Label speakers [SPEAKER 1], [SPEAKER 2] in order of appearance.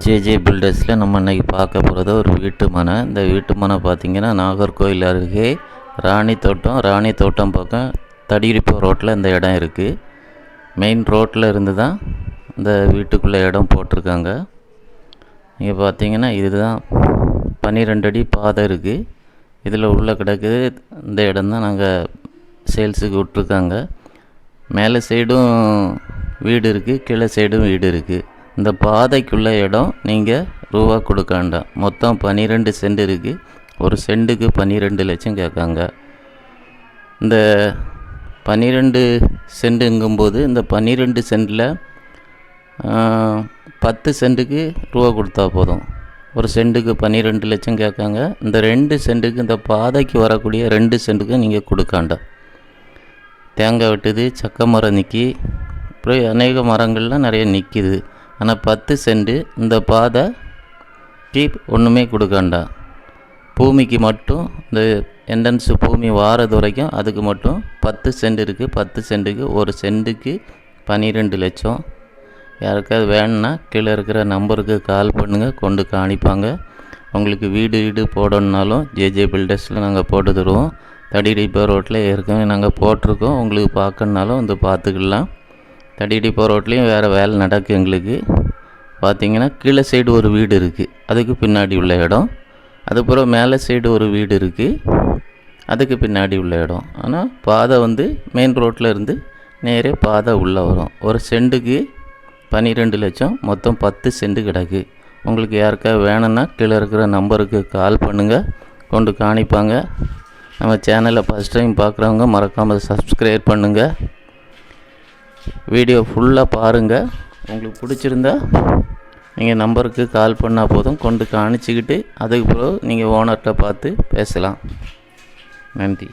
[SPEAKER 1] JJ பில்டர்ஸில் நம்ம இன்றைக்கி பார்க்க போகிறது ஒரு வீட்டு மனை. இந்த வீட்டு மனை பார்த்திங்கன்னா நாகர்கோவில் அருகே ராணி தோட்டம் பக்கம் தடியிருப்பு ரோட்டில் இந்த இடம் இருக்குது. மெயின் ரோட்டில் இருந்து தான் இந்த வீட்டுக்குள்ளே இடம் போட்டிருக்காங்க. இங்கே பார்த்திங்கன்னா இதுதான் 12 அடி பாதை இருக்குது. இதில் உள்ளே கிடக்குது இந்த இடம் தான் நாங்கள் சேல்ஸுக்கு விட்ருக்காங்க. மேலே சைடும் வீடு இருக்குது, கீழே சைடும் வீடு இருக்குது. இந்த பாதைக்குள்ள இடம் நீங்கள் ரூபா கொடுக்க வேண்டாம். மொத்தம் 12 சென்ட் இருக்குது. ஒரு சென்ட்டுக்கு 12 லட்சம் கேட்காங்க. இந்த 12 சென்ட்டுங்கும்போது இந்த 12 சென்ட்டில் 10 சென்ட்டுக்கு ரூபா கொடுத்தா போதும். ஒரு சென்ட்டுக்கு 12 லட்சம் கேட்காங்க. இந்த 2 சென்ட்டுக்கு இந்த பாதைக்கு வரக்கூடிய 2 சென்ட்டுக்கு நீங்கள் கொடுக்க வேண்டாம். தேங்காய் வெட்டுது, சக்க மரம் நிற்கி, அப்புறம் அநேக மரங்கள்லாம் நிறைய நிற்கிது. ஆனால் 10 சென்ட்டு இந்த பாதைக்கு ஒன்றுமே கொடுக்க வேண்டாம். பூமிக்கு மட்டும் இந்த என்ட்ரன்ஸு பூமி வாரது வரைக்கும் அதுக்கு மட்டும் 10 சென்ட் இருக்குது. 10 சென்ட்டுக்கு ஒரு சென்ட்டுக்கு 12 லட்சம். யாருக்காவது வேணும்னா கீழே இருக்கிற நம்பருக்கு கால் பண்ணுங்கள், கொண்டு காணிப்பாங்க. உங்களுக்கு வீடு போடணுன்னாலும் ஜேஜே பில்டர்ஸில் நாங்கள் போட்டு தருவோம். தடியடிப்பா ரோட்டில் ஏற்கனவே நாங்கள் போட்டிருக்கோம். உங்களுக்கு பார்க்கணுன்னாலும் வந்து பார்த்துக்கலாம். தடியடிப்பா ரோட்லேயும் வேறு வேலை நடக்குது. எங்களுக்கு பார்த்திங்கன்னா கீழே சைடு ஒரு வீடு இருக்குது, அதுக்கு பின்னாடி உள்ள இடம். அதுக்கப்புறம் மேலே சைடு ஒரு வீடு இருக்குது, அதுக்கு பின்னாடி உள்ள இடம். ஆனால் பாதை வந்து மெயின் ரோட்டில் இருந்து நேரே பாதை உள்ளே வரும். ஒரு சென்ட்டுக்கு 12 லட்சம், மொத்தம் 10 சென்ட் கிடக்கு. உங்களுக்கு யாருக்காவது வேணும்னா கீழே இருக்கிற நம்பருக்கு கால் பண்ணுங்கள், கொண்டு காணிப்பாங்க. நம்ம சேனலை ஃபஸ்ட் டைம் பார்க்குறவங்க மறக்காமல் சப்ஸ்கிரைப் பண்ணுங்கள். வீடியோ ஃபுல்லாக பாருங்கள். உங்களுக்கு பிடிச்சிருந்தா நீங்கள் நம்பருக்கு கால் பண்ணால் போதும், கொண்டு காணிச்சிக்கிட்டு அதுக்கு பிறகு நீங்கள் ஓனர்கிட்ட பார்த்து பேசலாம். நன்றி.